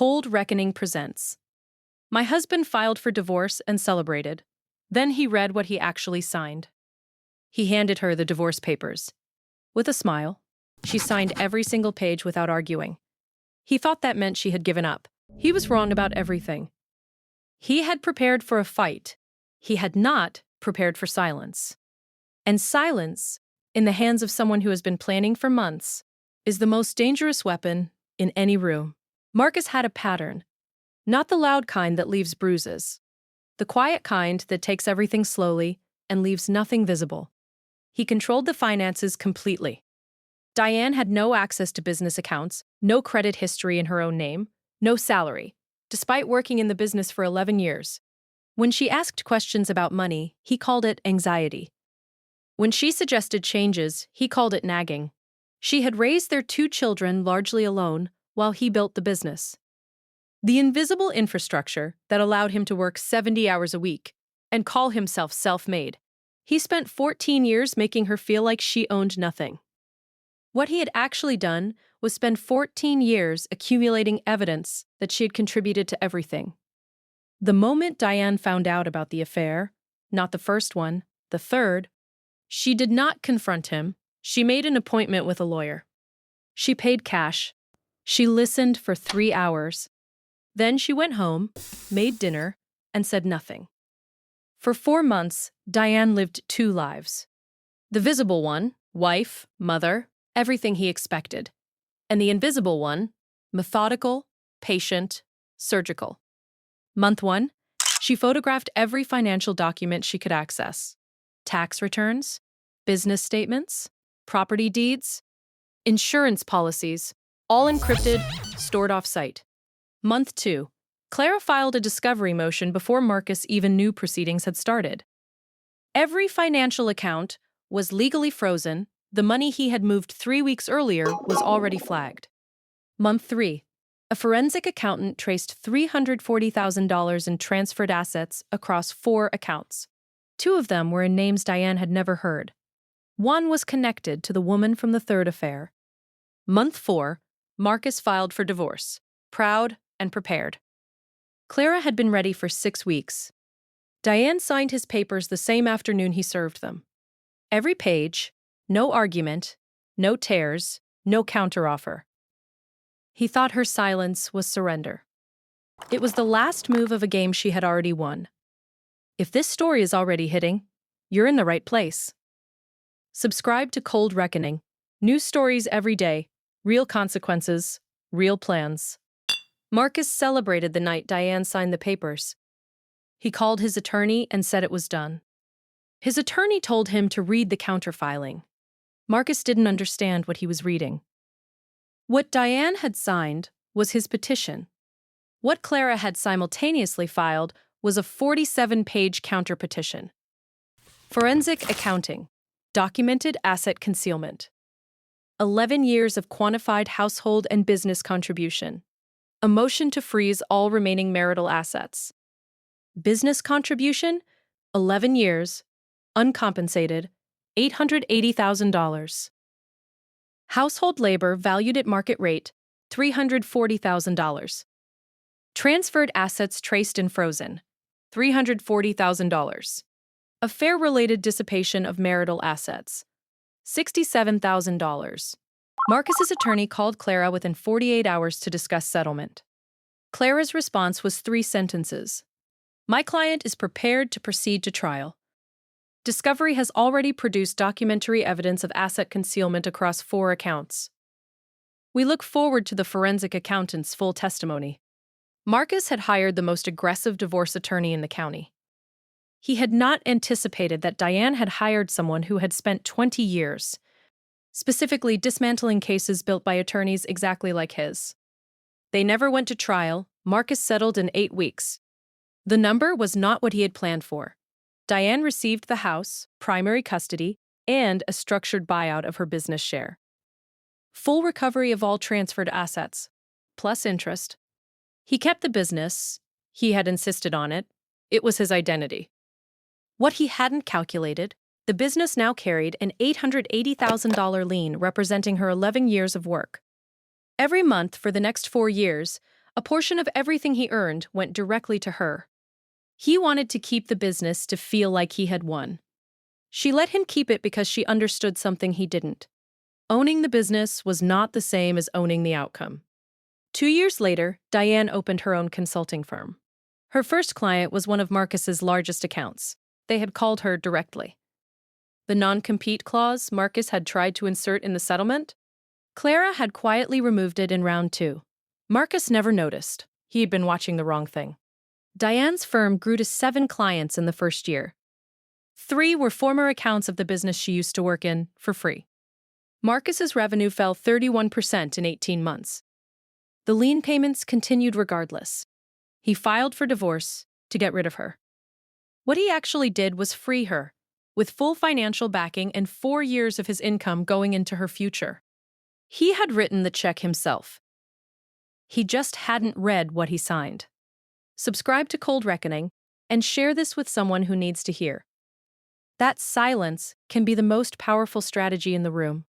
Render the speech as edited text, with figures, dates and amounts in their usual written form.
Cold Reckoning presents. My husband filed for divorce and celebrated. Then he read what he actually signed. He handed her the divorce papers. With a smile, she signed every single page without arguing. He thought that meant she had given up. He was wrong about everything. He had prepared for a fight. He had not prepared for silence. And silence, in the hands of someone who has been planning for months, is the most dangerous weapon in any room. Marcus had a pattern, not the loud kind that leaves bruises, the quiet kind that takes everything slowly and leaves nothing visible. He controlled the finances completely. Diane had no access to business accounts, no credit history in her own name, no salary, despite working in the business for 11 years. When she asked questions about money, he called it anxiety. When she suggested changes, he called it nagging. She had raised their 2 children largely alone while he built the business. The invisible infrastructure that allowed him to work 70 hours a week and call himself self-made. He spent 14 years making her feel like she owned nothing. What he had actually done was spend 14 years accumulating evidence that she had contributed to everything. The moment Diane found out about the affair, not the first one, the third, she did not confront him. She made an appointment with a lawyer. She paid cash. She listened for 3 hours. Then she went home, made dinner, and said nothing. For 4 months, Diane lived 2 lives. The visible one, wife, mother, everything he expected. And the invisible one, methodical, patient, surgical. Month 1, she photographed every financial document she could access. Tax returns, business statements, property deeds, insurance policies, all encrypted, stored off-site. Month 2, Clara filed a discovery motion before Marcus even knew proceedings had started. Every financial account was legally frozen. The money he had moved 3 weeks earlier was already flagged. Month 3, a forensic accountant traced $340,000 in transferred assets across 4 accounts. 2 of them were in names Diane had never heard. One was connected to the woman from the 3rd affair. Month 4, Marcus filed for divorce, proud and prepared. Clara had been ready for 6 weeks. Diane signed his papers the same afternoon he served them. Every page, no argument, no tears, no counteroffer. He thought her silence was surrender. It was the last move of a game she had already won. If this story is already hitting, you're in the right place. Subscribe to Cold Reckoning. New stories every day, real consequences, real plans. Marcus celebrated the night Diane signed the papers. He called his attorney and said it was done. His attorney told him to read the counterfiling. Marcus didn't understand what he was reading. What Diane had signed was his petition. What Clara had simultaneously filed was a 47-page counterpetition. Forensic accounting, documented asset concealment. 11 years of quantified household and business contribution. A motion to freeze all remaining marital assets. Business contribution, 11 years, uncompensated, $880,000. Household labor valued at market rate, $340,000. Transferred assets traced and frozen, $340,000. Affair-related dissipation of marital assets, $67,000. Marcus's attorney called Clara within 48 hours to discuss settlement. Clara's response was 3 sentences. My client is prepared to proceed to trial. Discovery has already produced documentary evidence of asset concealment across 4 accounts. We look forward to the forensic accountant's full testimony. Marcus had hired the most aggressive divorce attorney in the county. He had not anticipated that Diane had hired someone who had spent 20 years, specifically dismantling cases built by attorneys exactly like his. They never went to trial. Marcus settled in 8 weeks. The number was not what he had planned for. Diane received the house, primary custody, and a structured buyout of her business share. Full recovery of all transferred assets, plus interest. He kept the business. He had insisted on it. It was his identity. What he hadn't calculated, the business now carried an $880,000 lien representing her 11 years of work. Every month for the next 4 years, A portion of everything he earned went directly to her. He wanted to keep the business to feel like he had won. She let him keep it because she understood something he didn't. Owning the business was not the same as owning the outcome. 2 years later, Diane opened her own consulting firm. Her first client was one of Marcus's largest accounts. They had called her directly. The non-compete clause Marcus had tried to insert in the settlement? Clara had quietly removed it in round 2. Marcus never noticed. He had been watching the wrong thing. Diane's firm grew to 7 clients in the first year. 3 were former accounts of the business she used to work in, for free. Marcus's revenue fell 31% in 18 months. The lien payments continued regardless. He filed for divorce to get rid of her. What he actually did was free her, with full financial backing and 4 years of his income going into her future. He had written the check himself. He just hadn't read what he signed. Subscribe to Cold Reckoning and share this with someone who needs to hear. That silence can be the most powerful strategy in the room.